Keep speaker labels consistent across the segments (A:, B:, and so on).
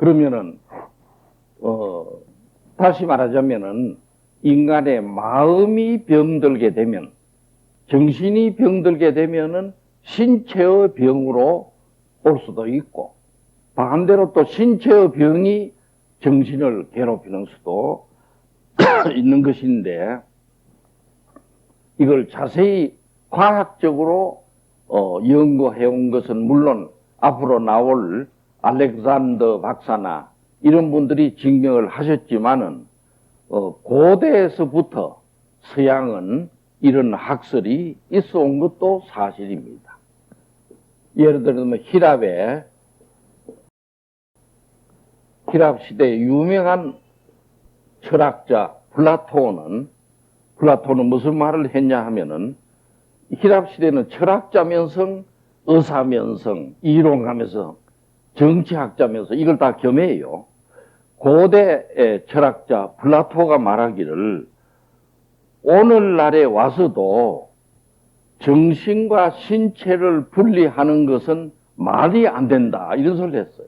A: 그러면은, 다시 말하자면은, 인간의 마음이 병들게 되면, 정신이 병들게 되면은 신체의 병으로 올 수도 있고, 반대로 또 신체의 병이 정신을 괴롭히는 수도 있는 것인데, 이걸 자세히 과학적으로 연구해 온 것은 물론 앞으로 나올 알렉산더 박사나 이런 분들이 증명을 하셨지만은, 고대에서부터 서양은 이런 학설이 있어 온 것도 사실입니다. 예를 들면 히랍 시대의 유명한 철학자 플라톤은 무슨 말을 했냐 하면은, 히랍 시대는 철학자면서 의사면서 이론가면서 정치학자면서 이걸 다 겸해요. 고대의 철학자 플라토가 말하기를 오늘날에 와서도 정신과 신체를 분리하는 것은 말이 안 된다, 이런 소리를 했어요.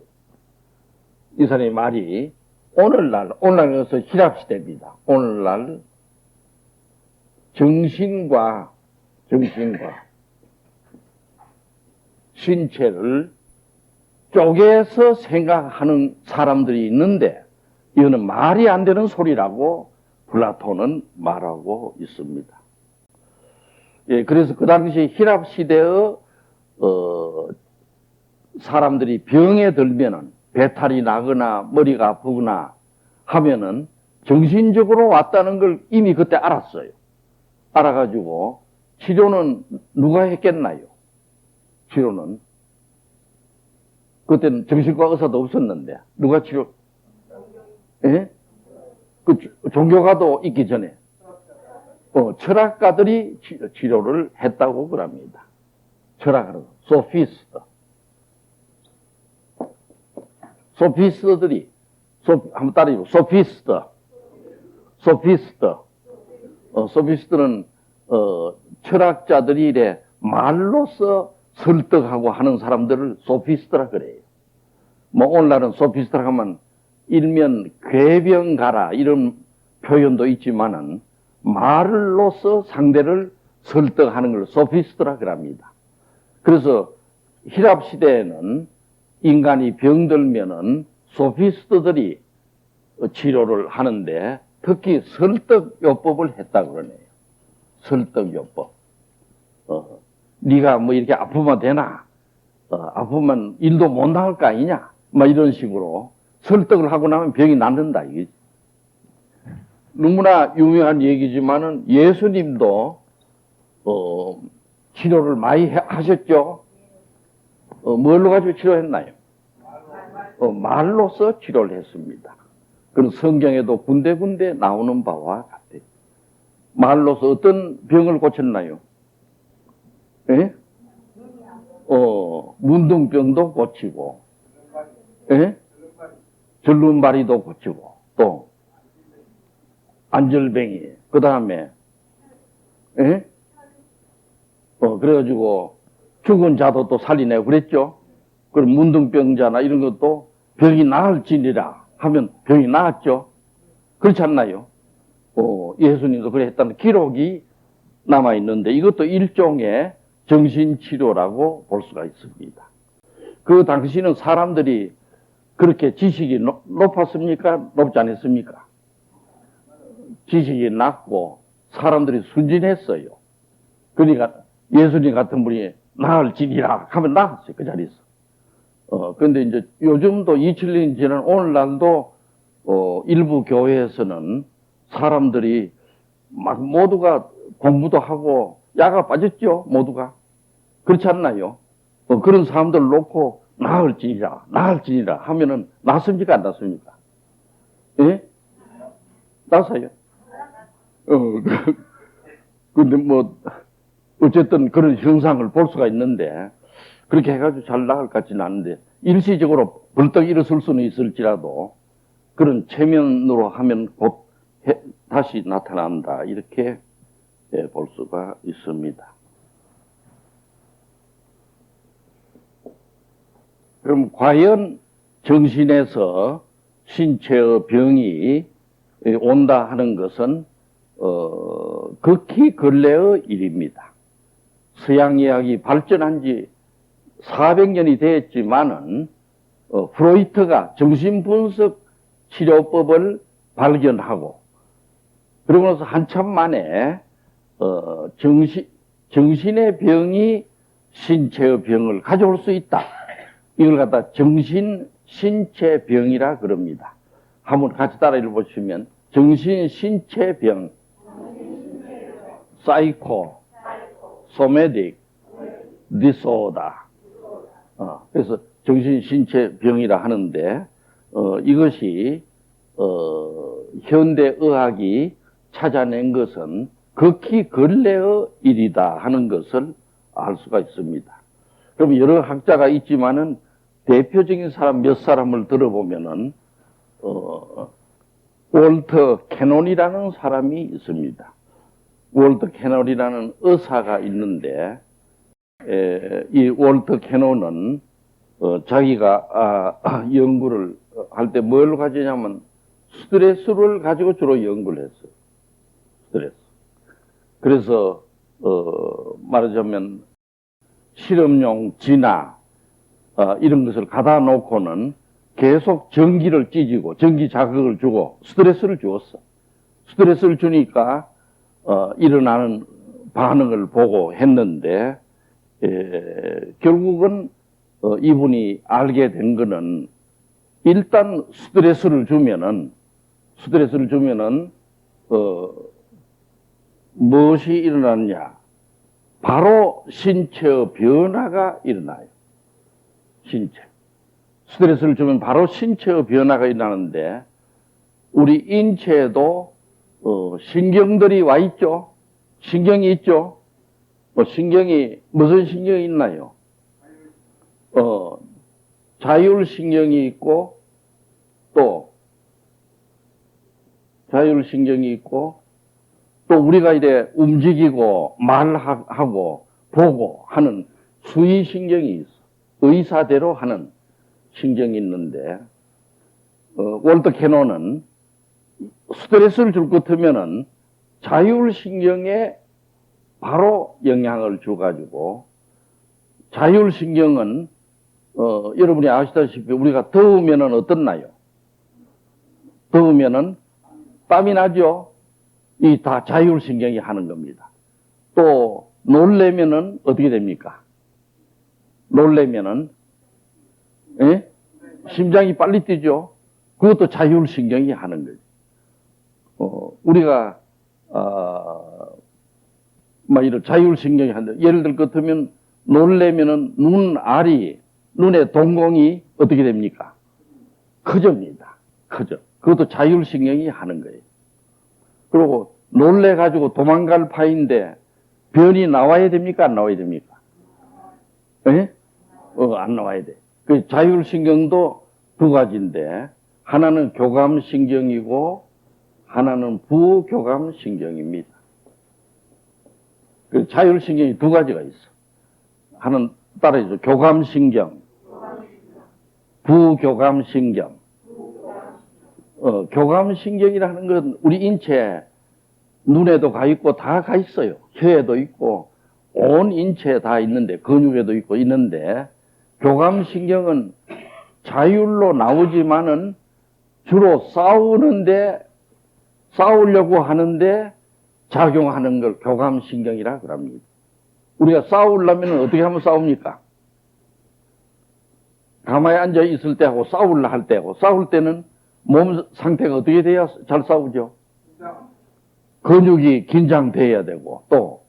A: 이 사람의 말이 오늘날에서 히랍 시대입니다. 오늘날 정신과 신체를 쪼개서 생각하는 사람들이 있는데, 이거는 말이 안 되는 소리라고 플라톤은 말하고 있습니다. 예, 그래서 그 당시 히랍 시대의 사람들이 병에 들면은, 배탈이 나거나 머리가 아프거나 하면은 정신적으로 왔다는 걸 이미 그때 알았어요. 알아가지고 치료는 누가 했겠나요? 치료는 그때는 정신과 의사도 없었는데 누가 치료? 예? 그 종교가도 있기 전에 철학가들이 치료를 했다고 그럽니다. 철학가들, 소피스트들이 한번 따라해보세요. 소피스트는 철학자들이 이래 말로서 설득하고 하는 사람들을 소피스트라 그래요. 뭐 오늘날은 소피스트라 하면 일면 궤변가라 이런 표현도 있지만은 말로서 상대를 설득하는 걸 소피스트라 그럽니다. 그래서 히랍 시대에는 인간이 병들면은 소피스트들이 치료를 하는데 특히 설득요법을 했다고 그러네요. 설득요법. 네가 뭐 이렇게 아프면 되나? 아프면 일도 못 나갈 거 아니냐? 막 이런 식으로 설득을 하고 나면 병이 낫는다. 이게 너무나 유명한 얘기지만은 예수님도 치료를 많이 하셨죠? 뭘로 가지고 치료했나요? 말로서 치료를 했습니다. 그런 성경에도 군데군데 나오는 바와 같아요. 말로서 어떤 병을 고쳤나요? 예? 문둥병도 고치고, 예? 절름발이도 고치고, 또, 안절뱅이, 그 다음에, 예? 그래가지고, 죽은 자도 또 살리내고 그랬죠? 그럼 문둥병자나 이런 것도 병이 나을지니라 하면 병이 나았죠? 그렇지 않나요? 예수님도 그래 했다는 기록이 남아있는데 이것도 일종의 정신치료라고 볼 수가 있습니다. 그 당시는 사람들이 그렇게 지식이 높았습니까? 높지 않았습니까? 지식이 낮고 사람들이 순진했어요. 그러니까 예수님 같은 분이 나을지니라 하면 나았어요. 그 자리에서. 그런데 이제 요즘도 2000년이 지난 오늘날도 일부 교회에서는 사람들이 막 모두가 공부도 하고 야가 빠졌죠. 모두가. 그렇지 않나요? 그런 사람들 놓고 나을지니라 하면은 낫습니까? 안 낫습니까? 예? 낫어요. 근데 뭐 어쨌든 그런 현상을 볼 수가 있는데 그렇게 해가지고 잘 나갈 것 같지는 않은데 일시적으로 벌떡 일어설 수는 있을지라도 그런 체면으로 하면 곧 다시 나타난다 이렇게 볼 수가 있습니다. 그럼 과연 정신에서 신체의 병이 온다 하는 것은 극히 근래의 일입니다. 서양의학이 발전한 지 400년이 되었지만은 프로이트가 정신분석 치료법을 발견하고 그러고 나서 한참 만에 정신의 병이 신체의 병을 가져올 수 있다. 이걸 갖다 정신 신체 병이라 그럽니다. 한번 같이 따라 읽어보시면 정신 신체 병, 사이코, 소매딕, 디소다. 그래서 정신 신체 병이라 하는데 이것이 현대 의학이 찾아낸 것은 극히 근래의 일이다 하는 것을 알 수가 있습니다. 그럼 여러 학자가 있지만은 대표적인 사람 몇 사람을 들어보면은 월터 캐논이라는 사람이 있습니다. 월터 캐논이라는 의사가 있는데 이 월터 캐논은 자기가 연구를 할 때 뭘 가지냐면 스트레스를 가지고 주로 연구를 했어요. 스트레스. 그래서 말하자면 실험용 진화 이런 것을 가다 놓고는 계속 전기를 찢고 전기 자극을 주고 스트레스를 주었어. 스트레스를 주니까 일어나는 반응을 보고 했는데 결국은 이분이 알게 된 거는 일단 스트레스를 주면은 무엇이 일어나느냐? 바로 신체의 변화가 일어나요. 신체. 스트레스를 주면 바로 신체의 변화가 일어나는데 우리 인체에도 신경들이 와 있죠. 신경이 있죠. 신경이 무슨 신경이 있나요? 자율신경이 있고 또 우리가 이래 움직이고 말하고 보고 하는 수의신경이 있어. 의사대로 하는 신경이 있는데 월터 캐논은 스트레스를 줄 것 같으면은 자율신경에 바로 영향을 줘가지고 자율신경은 여러분이 아시다시피 우리가 더우면은 어떻나요? 더우면은 땀이 나죠? 이 다 자율신경이 하는 겁니다. 또 놀래면은 어떻게 됩니까? 놀래면은 심장이 빨리 뛰죠? 그것도 자율신경이 하는 거죠. 우리가 이런 자율신경이 하는데 예를 들 것 같으면 놀래면은 눈알이 눈의 동공이 어떻게 됩니까? 커집니다. 커져. 그것도 자율신경이 하는 거예요. 그리고 놀래가지고 도망갈 파인데 변이 나와야 됩니까? 안 나와야 됩니까? 안 나와야 돼. 그 자율신경도 두 가지인데 하나는 교감신경이고 하나는 부교감신경입니다. 그 자율신경이 두 가지가 있어. 하나는 따라해줘. 교감신경, 부교감신경. 교감신경이라는 건 우리 인체 눈에도 가 있고 다 가 있어요. 혀에도 있고 온 인체에 다 있는데 근육에도 있고 있는데 교감신경은 자율로 나오지만은 주로 싸우려고 하는데 작용하는 걸 교감신경이라 그럽니다. 우리가 싸우려면 어떻게 하면 싸웁니까? 가만히 앉아 있을 때하고 싸우려 할 때하고 싸울 때는 몸 상태가 어떻게 돼야 잘 싸우죠? 근육이 긴장돼야 되고 또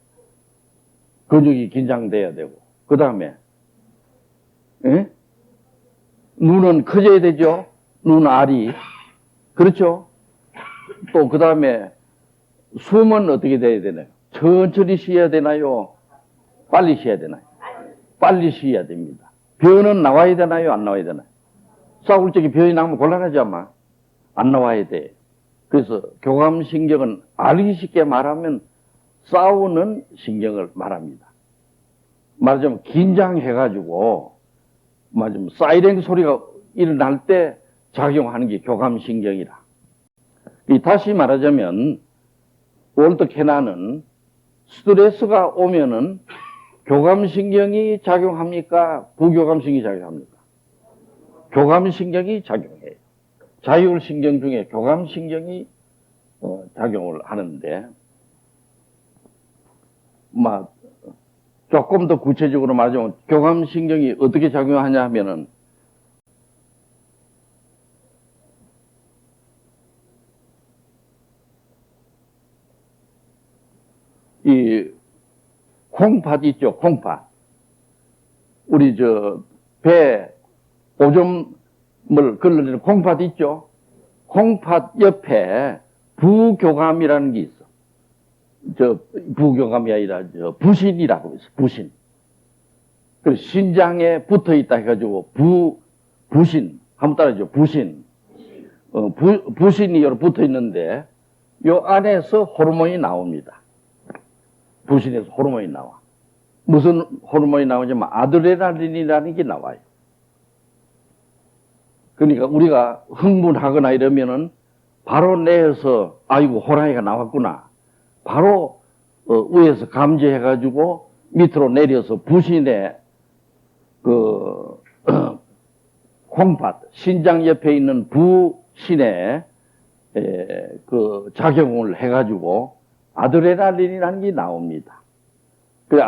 A: 근육이 긴장돼야 되고 그 다음에 눈은 커져야 되죠? 눈알이 그렇죠? 또 그 다음에 숨은 어떻게 돼야 되나요? 천천히 쉬어야 되나요? 빨리 쉬어야 되나요? 빨리 쉬어야 됩니다. 변은 나와야 되나요? 안 나와야 되나요? 싸울 적에 변이 나오면 곤란하지 아마? 안 나와야 돼. 그래서 교감신경은 알기 쉽게 말하면 싸우는 신경을 말합니다. 말하자면 긴장해가지고 말하자면 사이렌 소리가 일어날 때 작용하는 게 교감신경이라. 다시 말하자면 월터 케나는 스트레스가 오면은 교감신경이 작용합니까? 부교감신경이 작용합니까? 교감신경이 작용해요. 자율신경 중에 교감신경이 작용을 하는데, 조금 더 구체적으로 말하자면 교감신경이 어떻게 작용하냐 하면은 이 콩팥 있죠, 콩팥. 우리 배 오줌을 걸러내는 콩팥 있죠? 콩팥 옆에 부교감이라는 게 있어. 부교감이 아니라 부신이라고 있어, 부신. 그래서 신장에 붙어 있다 해가지고 부신. 한번 따라하죠, 부신. 부신이 여기 붙어 있는데 요 안에서 호르몬이 나옵니다. 부신에서 호르몬이 나와. 무슨 호르몬이 나오냐면 아드레날린이라는 게 나와요. 그러니까 우리가 흥분하거나 이러면은 바로 내에서 아이고 호랑이가 나왔구나. 바로 위에서 감지해가지고 밑으로 내려서 부신의 콩팥, 신장 옆에 있는 부신에 작용을 해가지고 아드레날린이라는 게 나옵니다. 그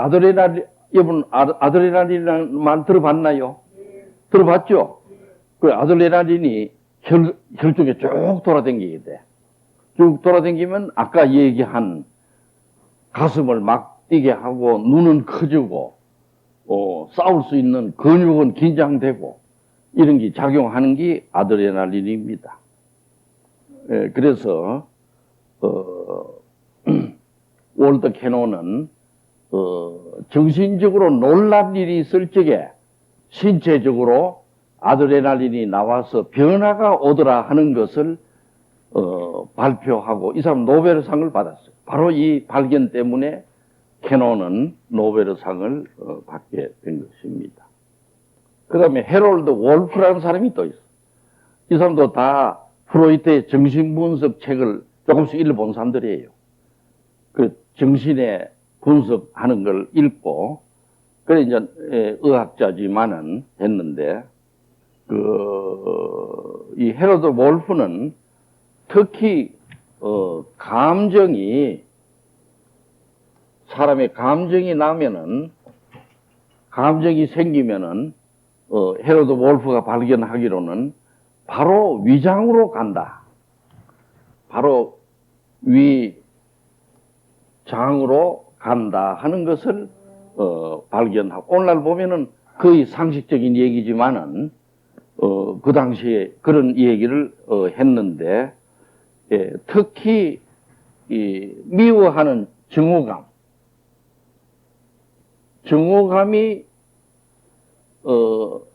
A: 여러분 아드레날린만 들어봤나요? 들어봤죠? 그 아드레날린이 혈중에 쭉 돌아다니게 돼. 쭉 돌아다니면 아까 얘기한 가슴을 막 뛰게 하고 눈은 커지고 싸울 수 있는 근육은 긴장되고 이런 게 작용하는 게 아드레날린입니다. 그래서 월터 케노는 정신적으로 놀랄 일이 있을 적에 신체적으로 아드레날린이 나와서 변화가 오더라 하는 것을 발표하고 이 사람 노벨상을 받았어요. 바로 이 발견 때문에 케노는 노벨상을 받게 된 것입니다. 그 다음에 헤롤드 월프라는 사람이 또 있어. 이 사람도 다 프로이트의 정신분석 책을 조금씩 읽어본 사람들이에요. 그 정신의 분석하는 걸 읽고, 그래 이제 의학자지만은 했는데, 이 헤롤드 월프는 특히 사람의 감정이 나면은, 감정이 생기면은 헤롤드 월프가 발견하기로는 바로 위장으로 간다. 바로 위장으로 간다 하는 것을 발견하고, 오늘날 보면은 거의 상식적인 얘기지만은 그 당시에 그런 얘기를 했는데, 특히 이 미워하는 정오감이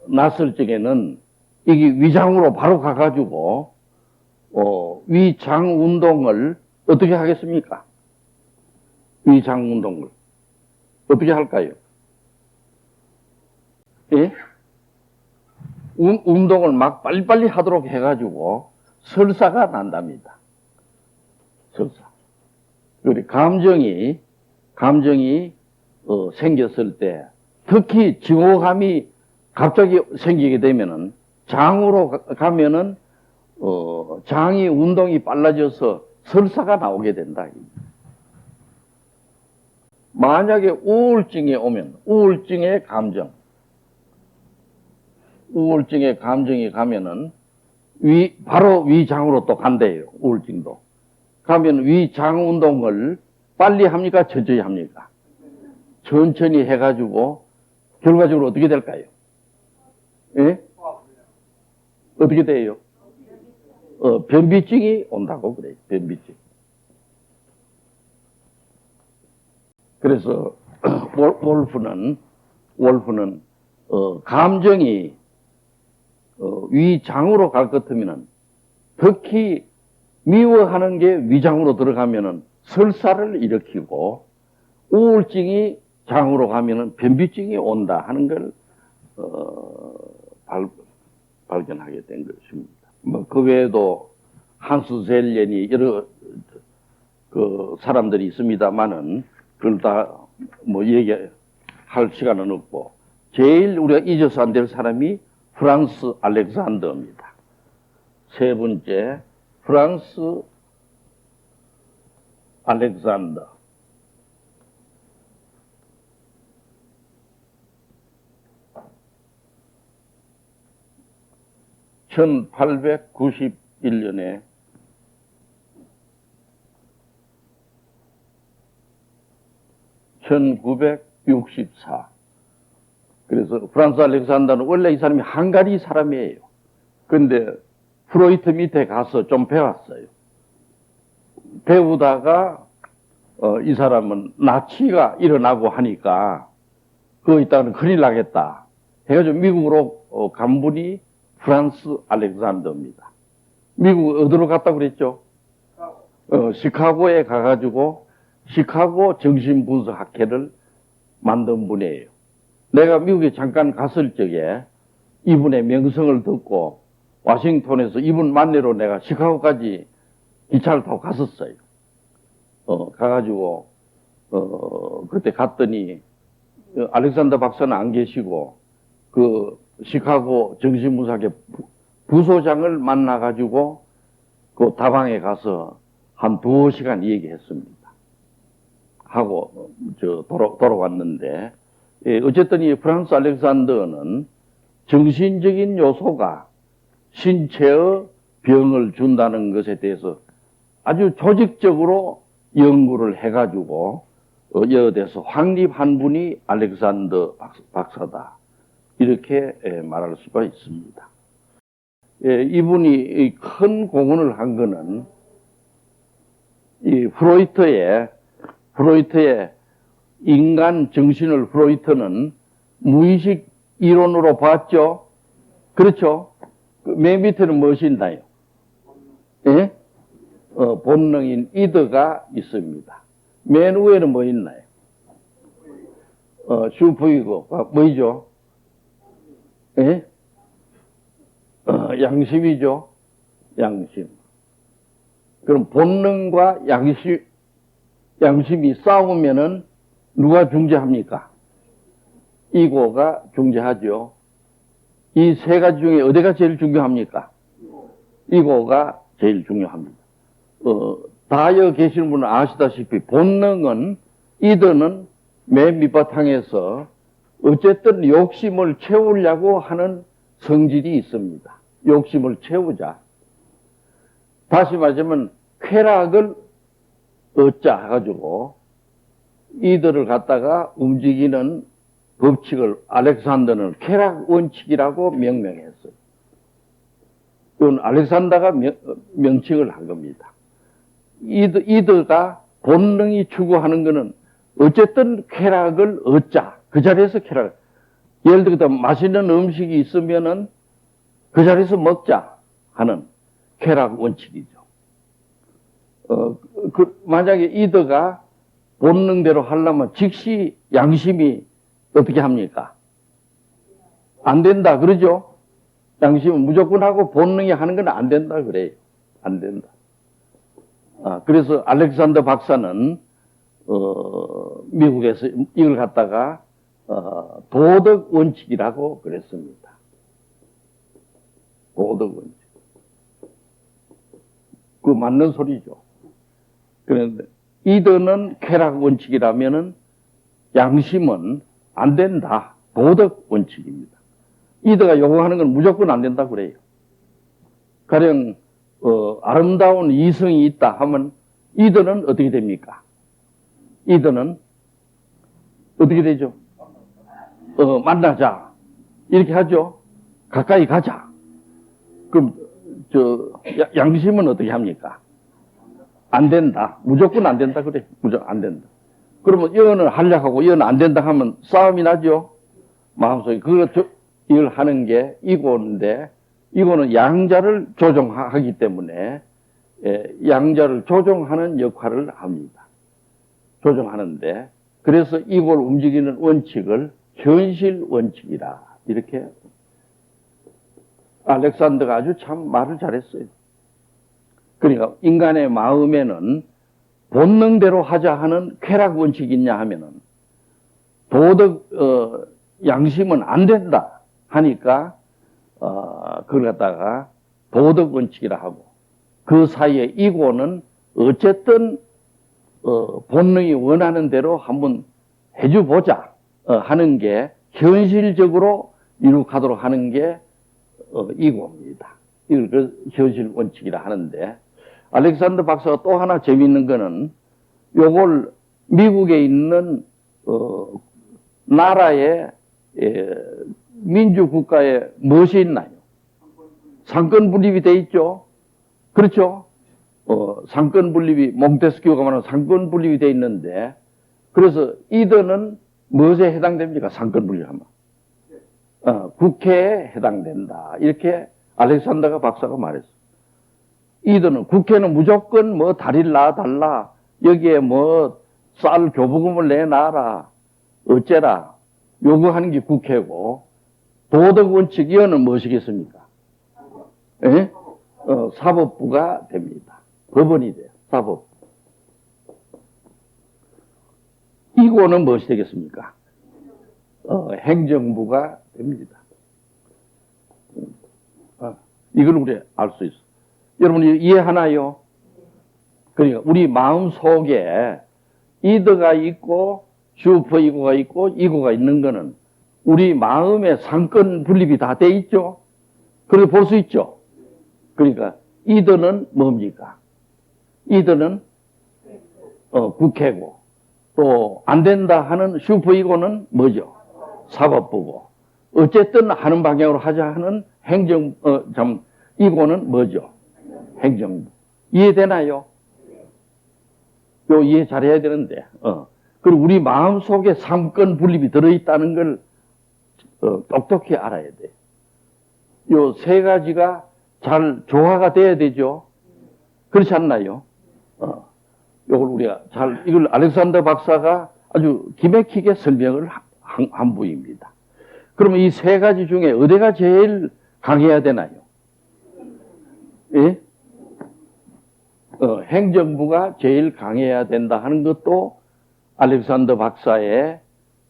A: 났을 적에는 이게 위장으로 바로 가가지고 위장 운동을 어떻게 하겠습니까? 위장 운동을 어떻게 할까요? 예? 운동을 막 빨리빨리 하도록 해가지고 설사가 난답니다. 설사. 그리고 감정이 생겼을 때, 특히 증오감이 갑자기 생기게 되면은 장으로 가면은 장이 운동이 빨라져서 설사가 나오게 된다. 만약에 우울증이 오면 우울증의 감정이 가면은 바로 위장으로 또 간대요. 우울증도. 가면 위장 운동을 빨리 합니까? 천천히 합니까? 천천히 해가지고 결과적으로 어떻게 될까요? 예? 어떻게 돼요? 변비증이 온다고 그래요. 변비증. 그래서 월프는 감정이 위장으로 갈 것 같으면은, 특히 미워하는 게 위장으로 들어가면은 설사를 일으키고, 우울증이 장으로 가면은 변비증이 온다 하는 걸 발견하게 된 것입니다. 뭐 그 외에도 한스 젤렌이 여러 그 사람들이 있습니다만은 그걸 다 뭐 얘기할 시간은 없고, 제일 우리가 잊어서 안 될 사람이 프랑스 알렉산더입니다. 세 번째, 프랑스 알렉산더. (1891년에) (1964) 그래서 프랑스 알렉산더는 원래 이 사람이 헝가리 사람이에요. 그런데 프로이트 밑에 가서 좀 배웠어요. 배우다가 이 사람은 나치가 일어나고 하니까 그거 있다가는 큰일 나겠다 해가지고 미국으로 간 분이 프랑스 알렉산더입니다. 미국 어디로 갔다고 그랬죠? 시카고에 가가지고 시카고 정신분석학회를 만든 분이에요. 내가 미국에 잠깐 갔을 적에 이분의 명성을 듣고 워싱턴에서 이분 만나러 내가 시카고까지 기차를 타고 갔었어요. 가가지고 그때 갔더니 알렉산더 박사는 안 계시고 그 시카고 정신분석학회 부소장을 만나가지고 그 다방에 가서 한 2시간 얘기했습니다. 하고 돌아왔는데, 어쨌든 이 프랑스 알렉산더는 정신적인 요소가 신체의 병을 준다는 것에 대해서 아주 조직적으로 연구를 해가지고 여대에서 확립한 분이 알렉산더 박사다, 이렇게 말할 수가 있습니다. 이분이 큰 공헌을 한 거는 이 프로이트의 인간 정신을 프로이트는 무의식 이론으로 봤죠. 그렇죠? 맨 밑에는 무엇이 있나요? 예? 본능인 이드가 있습니다. 맨 위에는 뭐 있나요? 슈퍼이고 뭐이죠? 예? 양심이죠. 양심. 그럼 본능과 양심이 싸우면은 누가 중재합니까? 이고가 중재하죠. 이 세 가지 중에 어디가 제일 중요합니까? 이고가 제일 중요합니다. 다여 계시는 분은 아시다시피 본능은, 이드는 맨 밑바탕에서 어쨌든 욕심을 채우려고 하는 성질이 있습니다. 욕심을 채우자. 다시 말하자면 쾌락을 얻자 해가지고 이들을 갖다가 움직이는 법칙을 알렉산더는 쾌락 원칙이라고 명명했어요. 그건 알렉산더가 명칭을 한 겁니다. 이드가 본능이 추구하는 것은 어쨌든 쾌락을 얻자. 그 자리에서 쾌락. 예를 들어 맛있는 음식이 있으면은 그 자리에서 먹자 하는 쾌락 원칙이죠. 만약에 이드가 본능대로 하려면 즉시 양심이 어떻게 합니까? 안 된다, 그러죠? 양심은 무조건 하고 본능이 하는 건 안 된다, 그래요. 안 된다. 그래서 알렉산더 박사는, 미국에서 이걸 갖다가, 도덕 원칙이라고 그랬습니다. 도덕 원칙. 그 맞는 소리죠. 그런데 이드는 쾌락 원칙이라면은 양심은 안 된다. 도덕 원칙입니다. 이드가 요구하는 건 무조건 안 된다 그래요. 가령 아름다운 이성이 있다 하면 이드는 어떻게 됩니까? 이드는 어떻게 되죠? 만나자 이렇게 하죠. 가까이 가자. 그럼 양심은 어떻게 합니까? 안 된다. 무조건 안 된다 그래. 무조건 안 된다. 그러면 이거는 하려고 하고 이거는 안 된다 하면 싸움이 나죠. 마음속에 이걸 하는 게 이고인데, 이거는 양자를 조종하기 때문에 양자를 조종하는 역할을 합니다. 조종하는데, 그래서 이고를 움직이는 원칙을 현실 원칙이라 이렇게 알렉산더가 아주 참 말을 잘했어요. 그러니까 인간의 마음에는 본능대로 하자 하는 쾌락 원칙이 있냐 하면은 도덕 양심은 안 된다 하니까 그걸 갖다가 도덕 원칙이라 하고, 그 사이에 이고는 어쨌든 본능이 원하는 대로 한번 해줘보자 하는 게, 현실적으로 이룩하도록 하는 게 이고입니다. 이걸 그 현실 원칙이라 하는데, 알렉산더 박사가 또 하나 재미있는 거는 요걸 미국에 있는 나라의 민주국가에 무엇이 있나요? 상권 분립이 돼 있죠. 그렇죠? 상권 분립이, 몽테스키우가 말하는 상권 분립이 돼 있는데, 그래서 이들은 무엇에 해당됩니까? 상권 분립하면 국회에 해당된다, 이렇게 알렉산더가 박사가 말했어. 이들은 국회는 무조건 뭐 다리를 놔달라, 여기에 뭐 쌀 교부금을 내놔라, 어째라 요구하는 게 국회고, 도덕 원칙 이어는 무엇이겠습니까? 예? 사법부가 됩니다. 법원이 돼요. 사법부. 이고는 무엇이 되겠습니까? 행정부가 됩니다. 이걸 우리 알 수 있어. 여러분 이해하나요? 그러니까 우리 마음 속에 이더가 있고 슈퍼 이고가 있고 이고가 있는 거는 우리 마음의 상권 분립이 다 돼 있죠. 그렇게 볼 수 있죠. 그러니까 이더는 뭡니까? 이더는 국회고, 또 안 된다 하는 슈퍼 이고는 뭐죠? 사법부고, 어쨌든 하는 방향으로 하자 하는 행정 이고는 뭐죠? 행정부. 이해되나요? 요 이해 잘해야 되는데, 그리고 우리 마음 속에 상권 분립이 들어있다는 걸 똑똑히 알아야 돼. 요 세 가지가 잘 조화가 돼야 되죠. 그렇지 않나요? 요걸 우리가 이걸 알렉산더 박사가 아주 기맥히게 설명을 한 부입니다. 그러면 이 세 가지 중에 어디가 제일 강해야 되나요? 예? 행정부가 제일 강해야 된다 하는 것도 알렉산더 박사의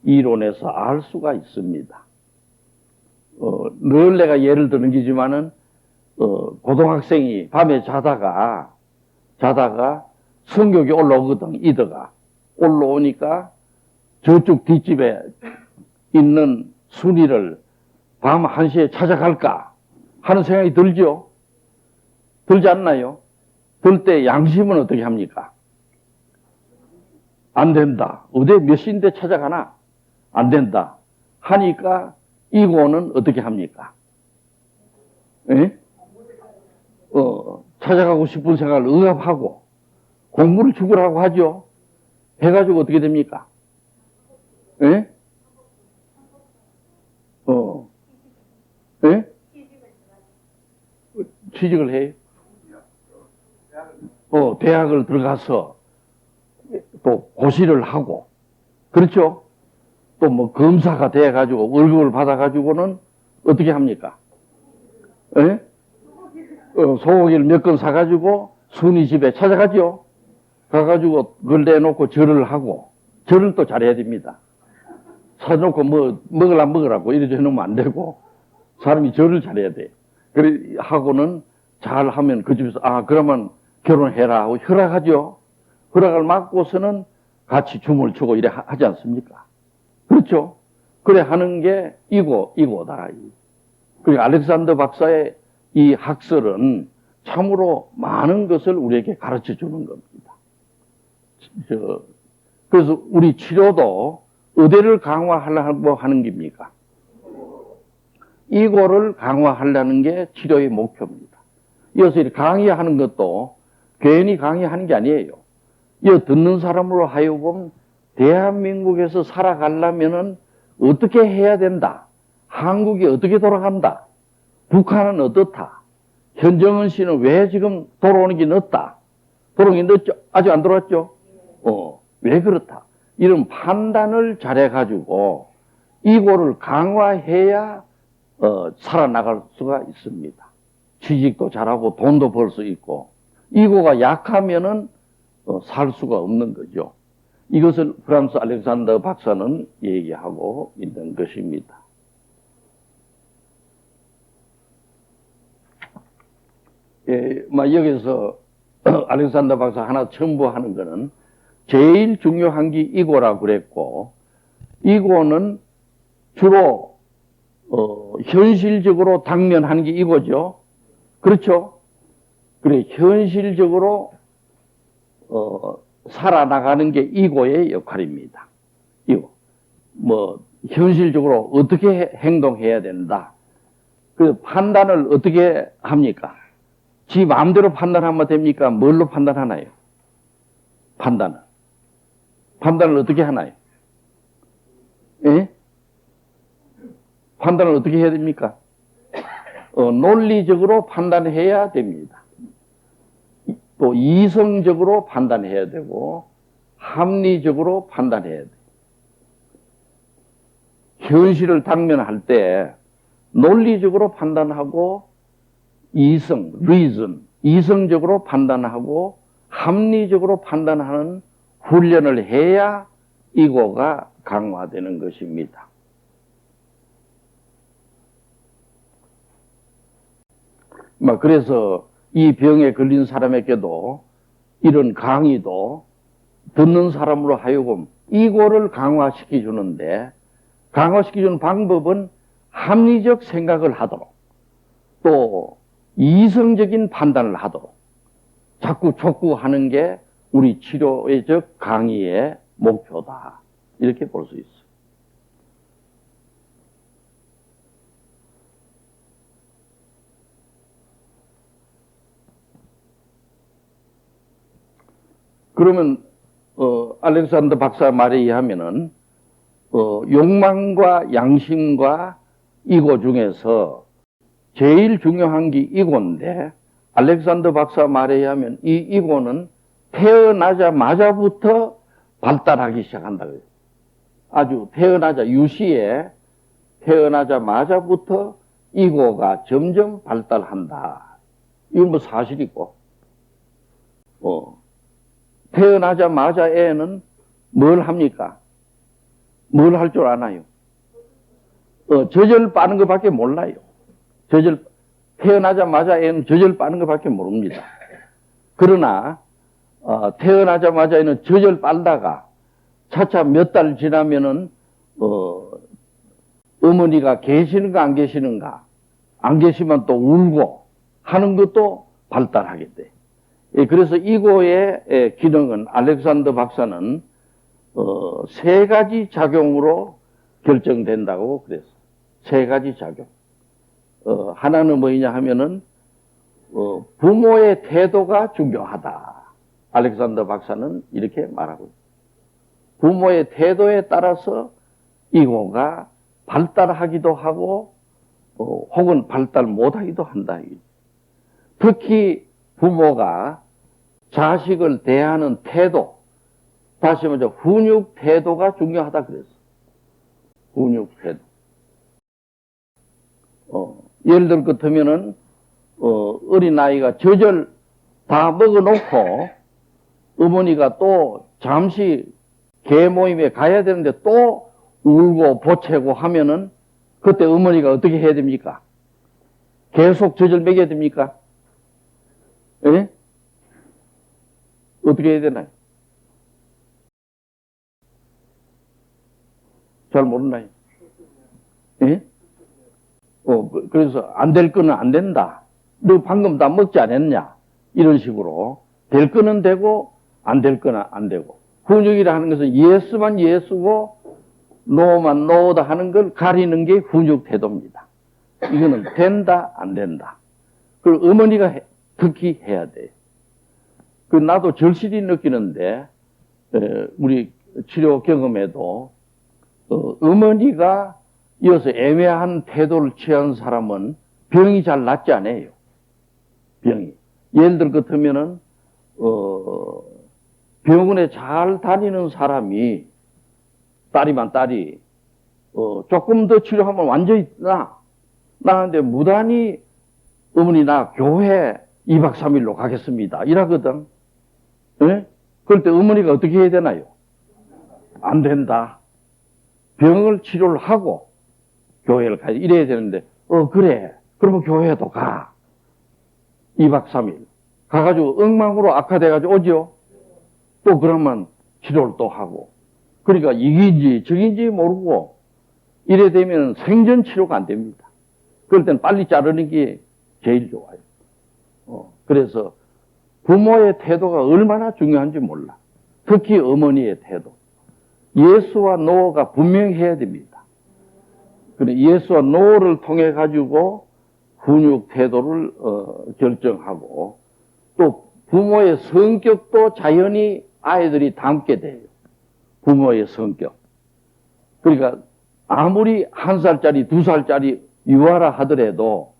A: 이론에서 알 수가 있습니다. 늘 내가 예를 드는 거지만은, 고등학생이 밤에 자다가 성격이 올라오거든. 이더가 올라오니까 저쪽 뒷집에 있는 순이를 밤 1시에 찾아갈까 하는 생각이 들죠. 들지 않나요? 들 때 양심은 어떻게 합니까? 안 된다. 어디 몇 시인데 찾아가나? 안 된다 하니까 이고는 어떻게 합니까? 예? 찾아가고 싶은 생각을 억압하고 공부를 죽으라고 하죠. 해가지고 어떻게 됩니까? 예? 예? 취직을 해요. 대학을 들어가서 또 고시를 하고, 그렇죠? 또 뭐 검사가 돼가지고 월급을 받아가지고는 어떻게 합니까? 예? 소고기를 몇 건 사가지고 순이 집에 찾아가죠. 가가지고 그걸 내놓고 절을 하고, 절을 또 잘해야 됩니다. 사놓고 뭐 먹으라고 이래 해놓으면 안 되고, 사람이 절을 잘해야 돼. 그래 하고는 잘하면 그 집에서 그러면 결혼해라 하고 허락하죠. 허락을 받고서는 같이 춤을 추고 이래 하지 않습니까? 그렇죠? 그래 하는 게 이고다. 그러니까 알렉산더 박사의 이 학설은 참으로 많은 것을 우리에게 가르쳐 주는 겁니다. 그래서 우리 치료도 어디를 강화하려고 하는 겁니까? 이고를 강화하려는 게 치료의 목표입니다. 이어서 이렇게 강의하는 것도 괜히 강의하는 게 아니에요. 이 듣는 사람으로 하여금 대한민국에서 살아가려면은 어떻게 해야 된다. 한국이 어떻게 돌아간다. 북한은 어떻다. 현정은 씨는 왜 지금 돌아오는 게 늦다. 돌아오는 게 늦죠? 아직 안 돌아왔죠? 왜 그렇다. 이런 판단을 잘해가지고 이고를 강화해야 살아나갈 수가 있습니다. 취직도 잘하고 돈도 벌 수 있고, 이고가 약하면은 살 수가 없는 거죠. 이것을 프랑스 알렉산더 박사는 얘기하고 있는 것입니다. 예, 여기서 알렉산더 박사 하나 첨부하는 거는 제일 중요한 게 이고라고 그랬고, 이고는 주로 현실적으로 당면하는 게 이거죠. 그렇죠? 그래, 현실적으로 살아나가는 게 이고의 역할입니다. 이고. 현실적으로 어떻게 행동해야 된다. 그 판단을 어떻게 합니까? 지 마음대로 판단하면 됩니까? 뭘로 판단하나요? 판단을 어떻게 하나요? 예? 판단을 어떻게 해야 됩니까? 논리적으로 판단해야 됩니다. 또 이성적으로 판단해야 되고 합리적으로 판단해야 돼요. 현실을 당면할 때 논리적으로 판단하고 reason, 이성적으로 판단하고 합리적으로 판단하는 훈련을 해야 이고가 강화되는 것입니다. 그래서 이 병에 걸린 사람에게도 이런 강의도 듣는 사람으로 하여금 이고를 강화시켜 주는데, 강화시켜주는 방법은 합리적 생각을 하도록, 또 이성적인 판단을 하도록 자꾸 촉구하는 게 우리 치료의적 강의의 목표다, 이렇게 볼 수 있어요. 그러면 알렉산더 박사 말에 의하면은 욕망과 양심과 이고 중에서 제일 중요한 게 이고인데, 알렉산더 박사 말에 의하면 이 이고는 태어나자마자부터 발달하기 시작한다. 아주 유시에 태어나자마자부터 이고가 점점 발달한다. 이건 사실이고, 태어나자마자 애는 뭘 합니까? 뭘 할 줄 아나요? 젖을 빠는 것밖에 몰라요. 태어나자마자 애는 젖을 빠는 것밖에 모릅니다. 그러나 태어나자마자 애는 젖을 빨다가 차차 몇 달 지나면은 어머니가 계시는가 안 계시는가, 안 계시면 또 울고 하는 것도 발달하게 돼. 그래서 이고의 기능은 알렉산더 박사는 세 가지 작용으로 결정된다고 그랬어. 세 가지 작용. 하나는 뭐냐 하면은 부모의 태도가 중요하다. 알렉산더 박사는 이렇게 말하고 있어요. 부모의 태도에 따라서 이고가 발달하기도 하고 혹은 발달 못하기도 한다. 특히 부모가 자식을 대하는 태도, 다시 말해서 훈육 태도가 중요하다 그랬어. 훈육 태도. 예를 들 것 같으면은 어린아이가 젖을 다 먹어놓고 어머니가 또 잠시 개 모임에 가야 되는데 또 울고 보채고 하면은 그때 어머니가 어떻게 해야 됩니까? 계속 젖을 먹여야 됩니까? 예? 어떻게 해야 되나요? 잘 모르나요? 예? 그래서 안 될 거는 안 된다. 너 방금 다 먹지 않았냐? 이런 식으로 될 거는 되고 안 될 거는 안 되고, 훈육이라 하는 것은 예스만 예스고 노만 노다 하는 걸 가리는 게 훈육 태도입니다. 이거는 된다 안 된다. 그걸 어머니가 특히 해야 돼. 그 나도 절실히 느끼는데 우리 치료 경험에도 어머니가 이어서 애매한 태도를 취한 사람은 병이 잘 낫지 않아요. 병이. 예를 들 것 같으면은 병원에 잘 다니는 사람이, 딸이 조금 더 치료하면 완전히 나. 나한테 무단히 어머니 나 교회 2박 3일로 가겠습니다. 이러거든. 예? 그럴 때 어머니가 어떻게 해야 되나요? 안 된다. 병을 치료를 하고 교회를 가야 이래야 되는데, 그래. 그러면 교회도 가. 2박 3일. 가가지고 엉망으로 악화돼가지고 오죠? 또 그러면 치료를 또 하고. 그러니까 이긴지 저긴지 모르고 이래 되면 생전 치료가 안 됩니다. 그럴 땐 빨리 자르는 게 제일 좋아요. 그래서 부모의 태도가 얼마나 중요한지 몰라. 특히 어머니의 태도. 예수와 노가 분명해야 됩니다. 그래, 예수와 노를 통해 가지고 훈육 태도를 결정하고 또 부모의 성격도 자연히 아이들이 닮게 돼요. 부모의 성격. 그러니까 아무리 1살짜리, 2살짜리 유아라 하더라도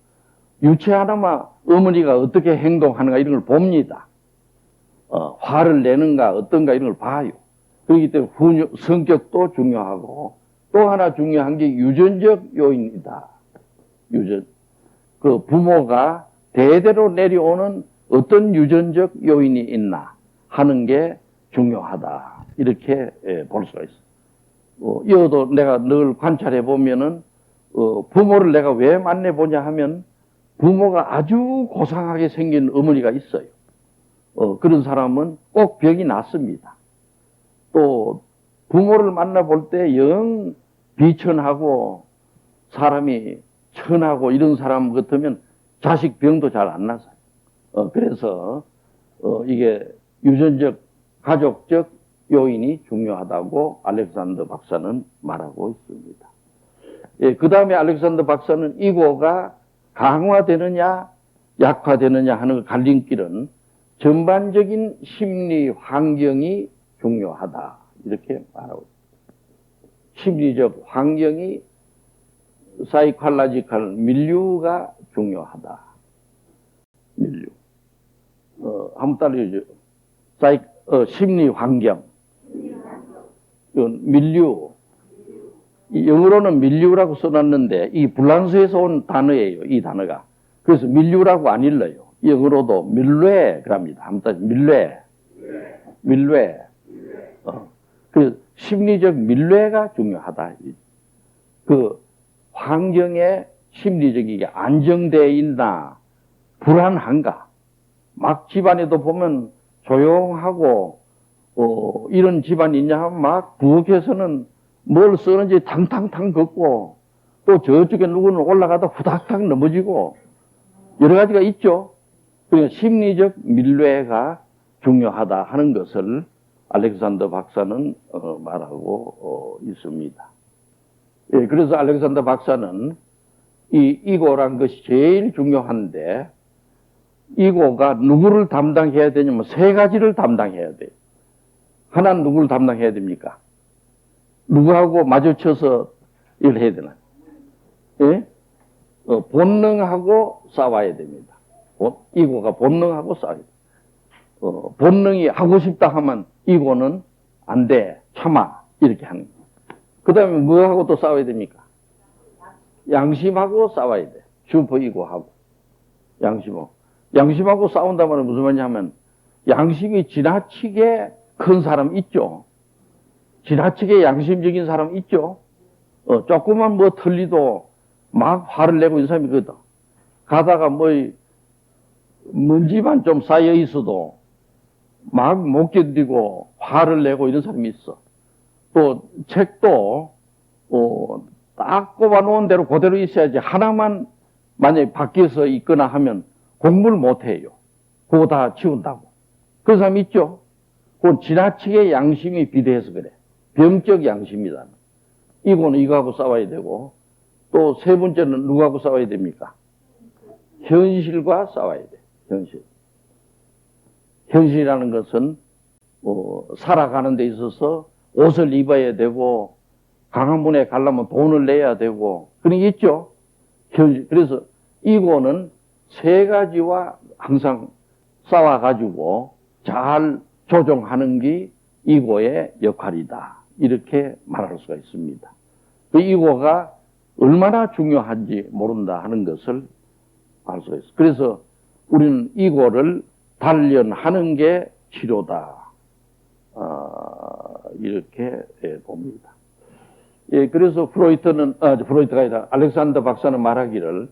A: 유치 하나만 어머니가 어떻게 행동하는가 이런 걸 봅니다. 화를 내는가 어떤가 이런 걸 봐요. 그렇기 때문에 성격도 중요하고 또 하나 중요한 게 유전적 요인이다. 그 부모가 대대로 내려오는 어떤 유전적 요인이 있나 하는 게 중요하다. 이렇게 볼 수가 있어. 이어도 내가 늘 관찰해 보면은 부모를 내가 왜 만나보냐 하면 부모가 아주 고상하게 생긴 어머니가 있어요. 그런 사람은 꼭 병이 났습니다. 또 부모를 만나볼 때 영 비천하고 사람이 천하고 이런 사람 같으면 자식 병도 잘 안 나서요. 그래서 이게 유전적, 가족적 요인이 중요하다고 알렉산더 박사는 말하고 있습니다. 예, 그 다음에 알렉산더 박사는 이고가 강화되느냐 약화되느냐 하는 갈림길은 전반적인 심리 환경이 중요하다. 이렇게 말하고 있습니다. 심리적 환경이 사이콜로지컬 밀류가 중요하다. 밀류. 한번 따라해줘. 심리 환경. 밀류. 영어로는 밀류라고 써놨는데 이 불란서에서 온 단어예요. 이 단어가. 그래서 밀류라고 안 읽어요. 영어로도 밀뢰 그럽니다. 한번 따라해줘. 밀뢰. 그 심리적 밀뢰가 중요하다. 그 환경에 심리적이게 안정되어 있나 불안한가. 막 집안에도 보면 조용하고 이런 집안이 있냐 하면 막 부엌에서는 뭘 쓰는지 탕탕탕 걷고 또 저쪽에 누구는 올라가다 후닥닥 넘어지고 여러 가지가 있죠. 그러니까 심리적 밀뢰가 중요하다 하는 것을 알렉산더 박사는 말하고 있습니다. 예, 그래서 알렉산더 박사는 이 이고란 것이 제일 중요한데 이고가 누구를 담당해야 되냐면 세 가지를 담당해야 돼요. 하나는 누구를 담당해야 됩니까? 누구하고 마주쳐서 일을 해야 되나? 예? 본능하고 싸워야 됩니다. 이고가 본능하고 싸워야 돼요. 본능이 하고 싶다 하면 이고는 안 돼, 참아 이렇게 하는 거예요. 그 다음에 뭐하고 또 싸워야 됩니까? 양심하고 싸워야 돼. 슈퍼 이고하고 양심하고 싸운다 말은 무슨 말이냐 하면 양심이 지나치게 큰 사람 있죠. 지나치게 양심적인 사람 있죠. 조그만 뭐 틀리도 막 화를 내고 있는 사람이 있거든. 가다가 뭐 먼지만 좀 쌓여 있어도 막 못 견디고 화를 내고 이런 사람이 있어. 또 책도 딱 꼽아놓은 대로 그대로 있어야지 하나만 만약에 바뀌어서 있거나 하면 공부를 못해요. 그거 다 지운다고. 그런 사람 있죠. 그건 지나치게 양심이 비대해서 그래. 병적 양심이다. 이거는 이거하고 싸워야 되고 또 세 번째는 누구하고 싸워야 됩니까? 현실과 싸워야 돼. 현실이라는 것은 살아가는 데 있어서 옷을 입어야 되고 강화문에 가려면 돈을 내야 되고 그런 게 있죠. 그래서 이거는 세 가지와 항상 싸워가지고 잘 조정하는 게 이고의 역할이다. 이렇게 말할 수가 있습니다. 그 이고가 얼마나 중요한지 모른다 하는 것을 알 수가 있어. 그래서 우리는 이거를 단련하는 게 치료다. 이렇게 봅니다. 예, 그래서 프로이트가 아니라 알렉산더 박사는 말하기를,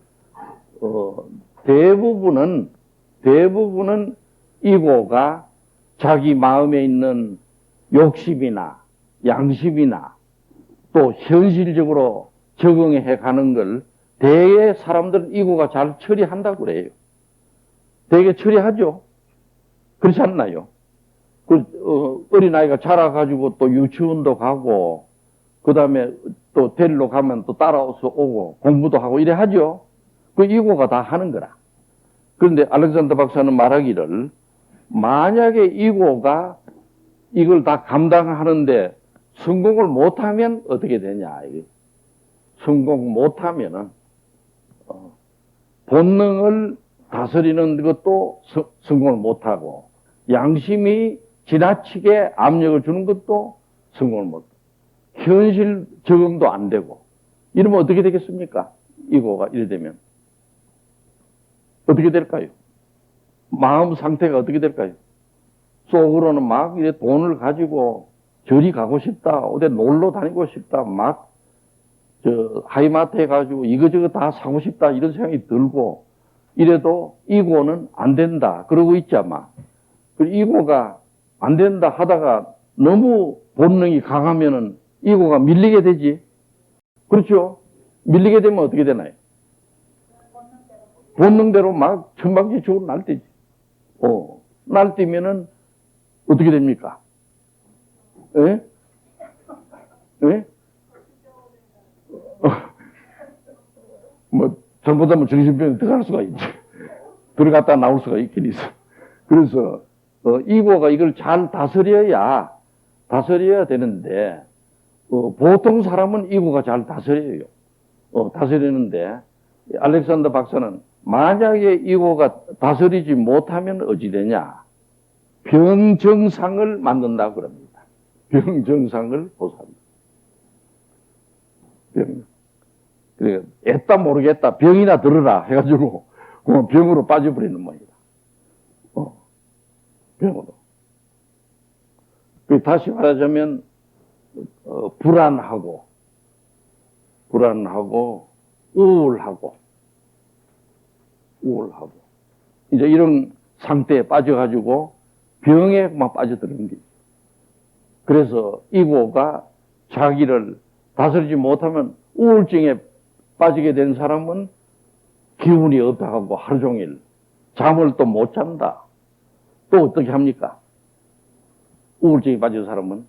A: 대부분은 이고가 자기 마음에 있는 욕심이나 양심이나 또 현실적으로 적응해 가는 걸 대개 사람들은 이고가 잘 처리한다고 그래요. 대개 처리하죠. 그렇지 않나요? 어린아이가 자라가지고 또 유치원도 가고, 그 다음에 또 데리러 가면 또 따라서 오고, 공부도 하고 이래 하죠. 그 이고가 다 하는 거라. 그런데 알렉산더 박사는 말하기를, 만약에 이고가 이걸 다 감당하는데 성공을 못하면 어떻게 되냐. 성공 못하면은, 본능을 다스리는 것도 성공을 못하고, 양심이 지나치게 압력을 주는 것도 성공을 못하고, 현실 적응도 안 되고, 이러면 어떻게 되겠습니까? 이거가 이래 되면. 어떻게 될까요? 마음 상태가 어떻게 될까요? 속으로는 막 이래 돈을 가지고 저리 가고 싶다, 어디 놀러 다니고 싶다, 막 하이마트에 가지고 이거저거 다 사고 싶다, 이런 생각이 들고, 이래도 이고는 안 된다 그러고 있지 아마. 이고가 안 된다 하다가 너무 본능이 강하면은 이고가 밀리게 되지. 그렇죠? 밀리게 되면 어떻게 되나요? 본능대로 막 천방지축으로 날뛰지. 날뛰면은 어떻게 됩니까? 예? 예? 뭐 잘못하면 정신병에 들어갈 수가 있지. 들어갔다 나올 수가 있긴 있어. 그래서 이고가 이걸 잘 다스려야 되는데, 보통 사람은 이고가 잘 다스려요. 다스리는데, 알렉산더 박사는 만약에 이고가 다스리지 못하면 어찌 되냐? 병정상을 만든다고 그럽니다. 병정상을 보살한다. 그래, 애따 모르겠다, 병이나 들어라 해가지고 병으로 빠져버리는 모양이다. 병으로. 다시 말하자면 불안하고 우울하고 이제 이런 상태에 빠져가지고 병에 막 빠져드는 게. 그래서 이고가 자기를 다스리지 못하면 우울증에 빠지게 된 사람은 기운이 없다 하고 하루 종일 잠을 또 못 잔다. 또 어떻게 합니까? 우울증에 빠진 사람은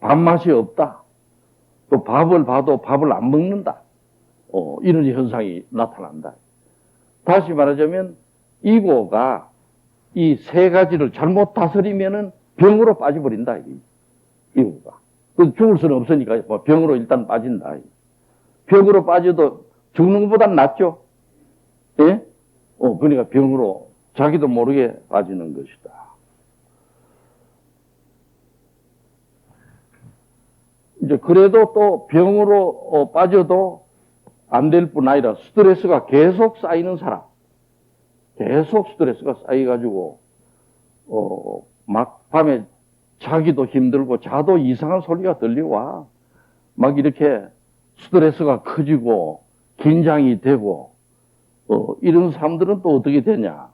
A: 밥맛이 없다. 또 밥을 봐도 밥을 안 먹는다. 이런 현상이 나타난다. 다시 말하자면 이고가 이 세 가지를 잘못 다스리면은 병으로 빠져버린다. 이고가. 죽을 수는 없으니까 병으로 일단 빠진다. 병으로 빠져도 죽는 것보단 낫죠. 예? 그러니까 병으로 자기도 모르게 빠지는 것이다. 이제 그래도 또 병으로 빠져도 안 될 뿐 아니라 스트레스가 계속 쌓이는 사람, 계속 스트레스가 쌓여가지고 막 밤에 자기도 힘들고 자도 이상한 소리가 들려와. 막 이렇게 스트레스가 커지고 긴장이 되고 이런 사람들은 또 어떻게 되냐?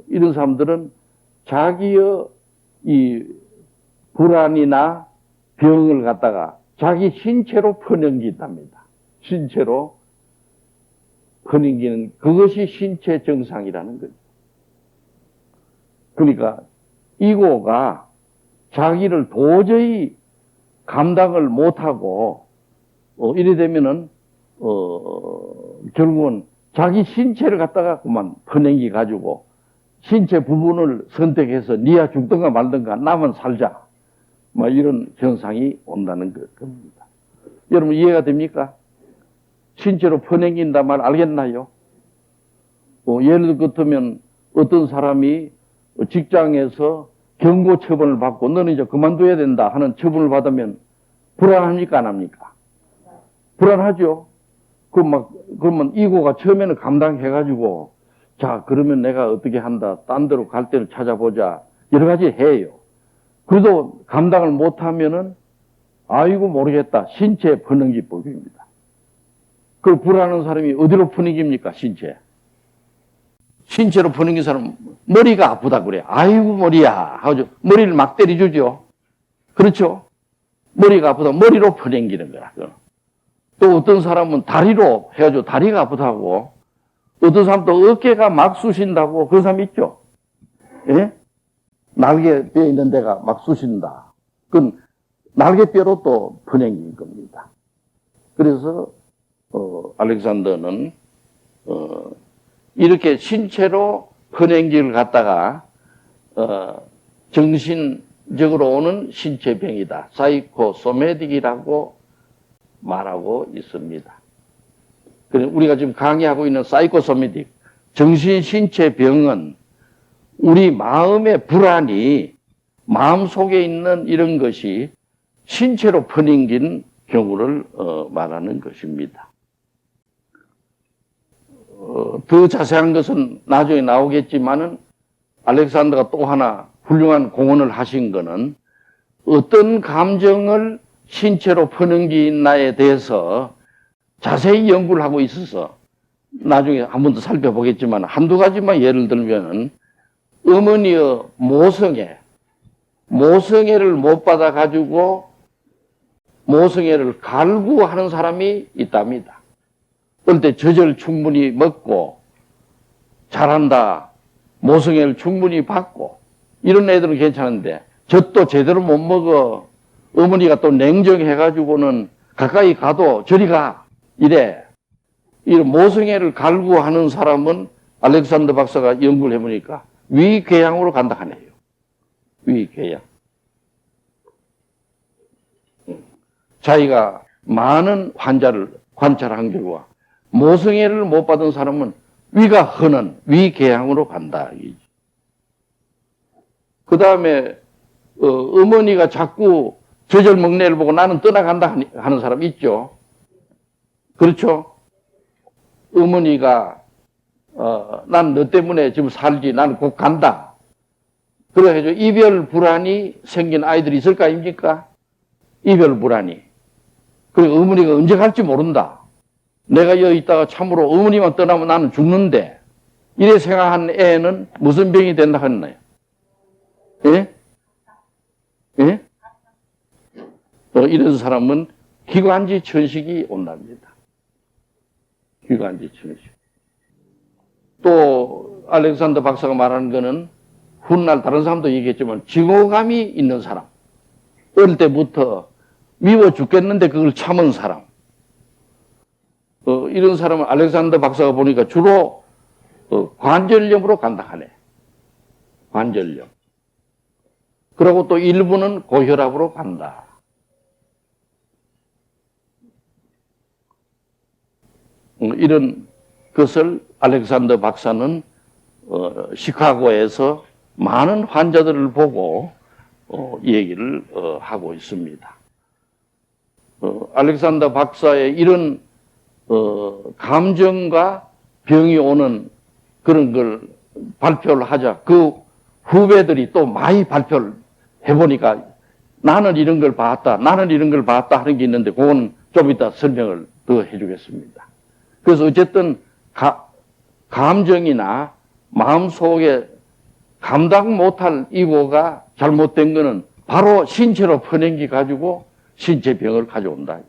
A: 이런 사람들은 자기의 이 불안이나 병을 갖다가 자기 신체로 퍼넘긴답니다. 신체로 퍼넘기는 그것이 신체 정상이라는 거죠. 그러니까 이고가 자기를 도저히 감당을 못하고 이래 되면은 결국은 자기 신체를 갖다가 그만 퍼넘기 가지고 신체 부분을 선택해서 니야 죽든가 말든가 나만 살자, 뭐 이런 현상이 온다는 겁니다. 여러분 이해가 됩니까? 신체로 퍼넘긴단 말 알겠나요? 예를 들면 어떤 사람이 직장에서 경고 처분을 받고 너는 이제 그만둬야 된다 하는 처분을 받으면 불안합니까 안 합니까? 불안하죠? 그러면 이고가 처음에는 감당해가지고, 자, 그러면 내가 어떻게 한다. 딴 데로 갈 때를 찾아보자. 여러 가지 해요. 그래도 감당을 못하면은, 아이고, 모르겠다. 신체 번영기법입니다. 그 불안한 사람이 어디로 번영깁니까? 신체로 번영긴 사람은 머리가 아프다 그래. 아이고, 머리야. 하고 머리를 막 때려주죠. 그렇죠? 머리가 아프다. 머리로 번영기는 거야. 또 어떤 사람은 다리로 해가지고 다리가 아프다고, 어떤 사람도 어깨가 막 쑤신다고 그런 사람 있죠? 예? 날개뼈 있는 데가 막 쑤신다. 그건 날개뼈로 또 번영인 겁니다. 그래서, 알렉산더는, 이렇게 신체로 번영기를 갖다가, 정신적으로 오는 신체병이다. 사이코소매틱이라고 말하고 있습니다. 우리가 지금 강의하고 있는 사이코소매틱, 정신신체병은 우리 마음의 불안이 마음 속에 있는 이런 것이 신체로 번영긴 경우를 말하는 것입니다. 더 자세한 것은 나중에 나오겠지만은 알렉산더가 또 하나 훌륭한 공헌을 하신 거는 어떤 감정을 신체로 번영기있나에 대해서 자세히 연구를 하고 있어서 나중에 한 번 더 살펴보겠지만 한두 가지만 예를 들면은 어머니의 모성애를 못 받아가지고 모성애를 갈구하는 사람이 있답니다. 어릴 때 젖을 충분히 먹고 잘한다, 모성애를 충분히 받고 이런 애들은 괜찮은데 젖도 제대로 못 먹어. 어머니가 또 냉정해가지고는 가까이 가도 저리 가. 이래. 이런 모성애를 갈구하는 사람은 알렉산더 박사가 연구를 해보니까 위궤양으로 간다 하네요. 위궤양. 자기가 많은 환자를 관찰한 결과 모성애를 못 받은 사람은 위가 흔한 위궤양으로 간다. 그 다음에 어머니가 자꾸 젖을 먹는 애를 보고 나는 떠나간다 하는 사람 있죠. 그렇죠? 어머니가 난 너 때문에 지금 살지, 나는 곧 간다. 그래가지고 이별 불안이 생긴 아이들이 있을 거 아닙니까? 이별 불안이. 그리고 어머니가 언제 갈지 모른다. 내가 여기 있다가 참으로 어머니만 떠나면 나는 죽는데, 이래 생각한 애는 무슨 병이 된다 했나요? 예? 예? 이런 사람은 기관지 천식이 온답니다. 기관지 천식. 또 알렉산더 박사가 말하는 거는 훗날 다른 사람도 얘기했지만 증오감이 있는 사람, 어릴 때부터 미워 죽겠는데 그걸 참은 사람, 이런 사람은 알렉산더 박사가 보니까 주로 관절염으로 간다 하네. 관절염. 그리고 또 일부는 고혈압으로 간다. 이런 것을 알렉산더 박사는 시카고에서 많은 환자들을 보고 얘기를 하고 있습니다. 알렉산더 박사의 이런 감정과 병이 오는 그런 걸 발표를 하자 그 후배들이 또 많이 발표를 해보니까 나는 이런 걸 봤다, 나는 이런 걸 봤다 하는 게 있는데 그건 좀 이따 설명을 더 해주겠습니다. 그래서 어쨌든 감정이나 마음속에 감당 못할 이고가 잘못된 거는 바로 신체로 퍼낸기 가지고 신체병을 가져온다.